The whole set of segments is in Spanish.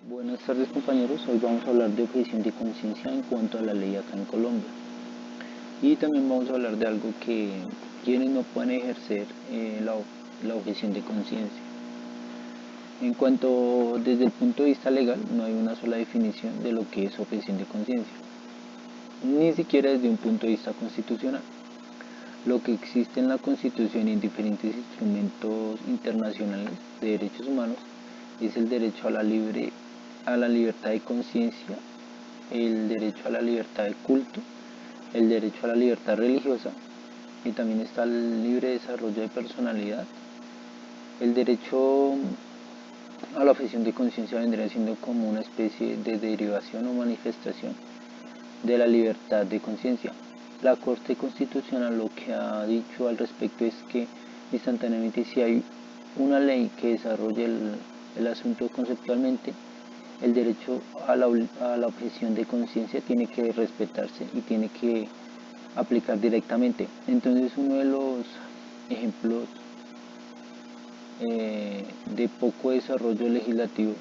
Buenas tardes compañeros, hoy vamos a hablar de objeción de conciencia en cuanto a la ley acá en Colombia. Y también vamos a hablar de algo que quienes no pueden ejercer la objeción de conciencia. En cuanto desde el punto de vista legal, no hay una sola definición de lo que es objeción de conciencia, ni siquiera desde un punto de vista constitucional. Lo que existe en la Constitución y en diferentes instrumentos internacionales de derechos humanos es el derecho a la libertad de conciencia, el derecho a la libertad de culto, el derecho a la libertad religiosa, y también está el libre desarrollo de personalidad. El derecho a la objeción de conciencia vendría siendo como una especie de derivación o manifestación de la libertad de conciencia. La Corte Constitucional lo que ha dicho al respecto es que instantáneamente, si hay una ley que desarrolle el asunto conceptualmente, el derecho a la objeción de conciencia tiene que respetarse y tiene que aplicar directamente. Entonces, uno de los ejemplos de poco desarrollo legislativo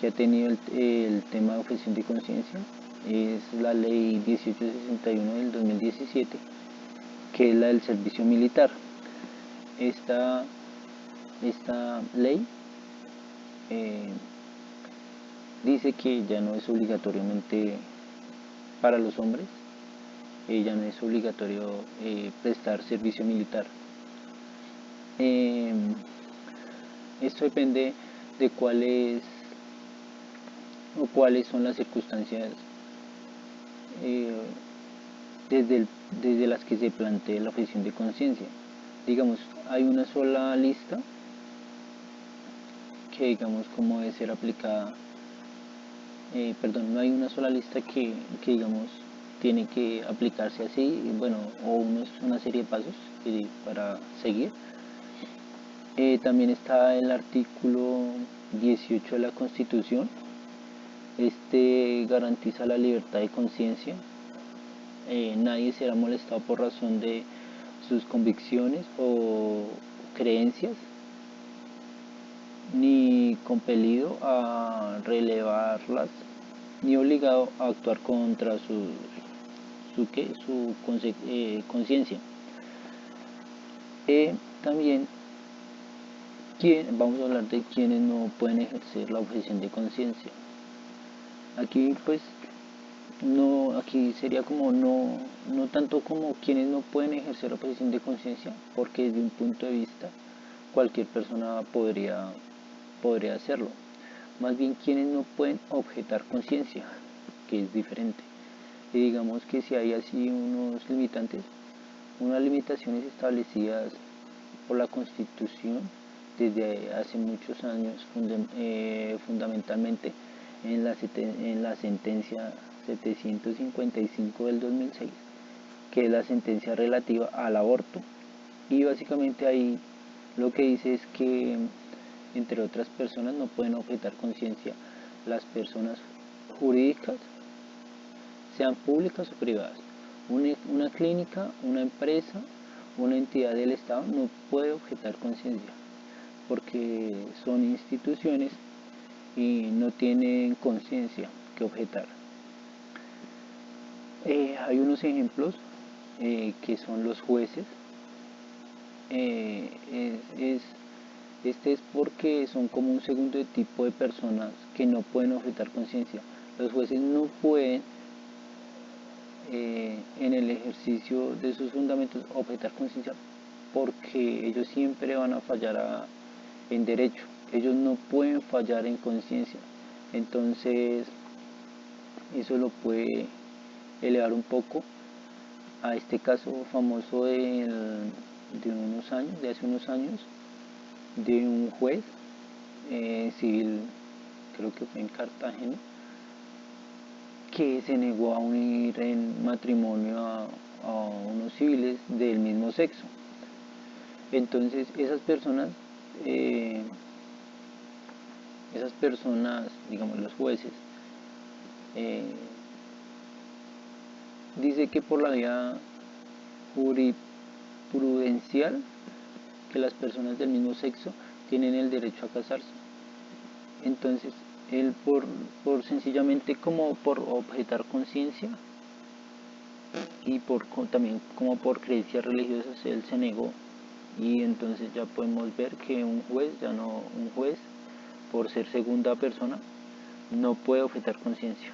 que ha tenido el tema de objeción de conciencia es la ley 1861 del 2017, que es la del servicio militar. Esta ley dice que ya no es obligatoriamente para los hombres, ya no es obligatorio prestar servicio militar. Esto depende de cuáles son las circunstancias desde las que se plantea la objeción de conciencia. Digamos, hay una sola lista que, digamos, cómo debe ser aplicada. No hay una sola lista que digamos tiene que aplicarse así, bueno, o una serie de pasos para seguir. También está el artículo 18 de la Constitución. Este garantiza la libertad de conciencia. Nadie será molestado por razón de sus convicciones o creencias, ni compelido a relevarlas, ni obligado a actuar contra su conciencia. También vamos a hablar de quienes no pueden ejercer la objeción de conciencia. Aquí pues aquí sería como no tanto como quienes no pueden ejercer la objeción de conciencia, porque desde un punto de vista cualquier persona podría hacerlo. Más bien quienes no pueden objetar conciencia, que es diferente. Y digamos que si hay así unos limitantes, unas limitaciones establecidas por la Constitución desde hace muchos años, fundamentalmente en la sentencia 755 del 2006, que es la sentencia relativa al aborto. Y básicamente ahí lo que dice es que, entre otras personas, no pueden objetar conciencia las personas jurídicas, sean públicas o privadas. Una clínica, una empresa, una entidad del Estado no puede objetar conciencia porque son instituciones y no tienen conciencia que objetar. Hay unos ejemplos que son los jueces. Este es porque son como un segundo tipo de personas que no pueden objetar conciencia. Los jueces no pueden en el ejercicio de sus fundamentos objetar conciencia porque ellos siempre van a fallar en derecho. Ellos no pueden fallar en conciencia. Entonces eso lo puede elevar un poco a este caso famoso de hace unos años, de un juez civil, creo que fue en Cartagena, que se negó a unir en matrimonio a unos civiles del mismo sexo. Entonces esas personas, digamos los jueces, dice que por la vía jurisprudencial que las personas del mismo sexo tienen el derecho a casarse. Entonces Él por sencillamente como por objetar conciencia y también como por creencias religiosas él se negó, y entonces ya podemos ver que un juez por ser segunda persona no puede objetar conciencia.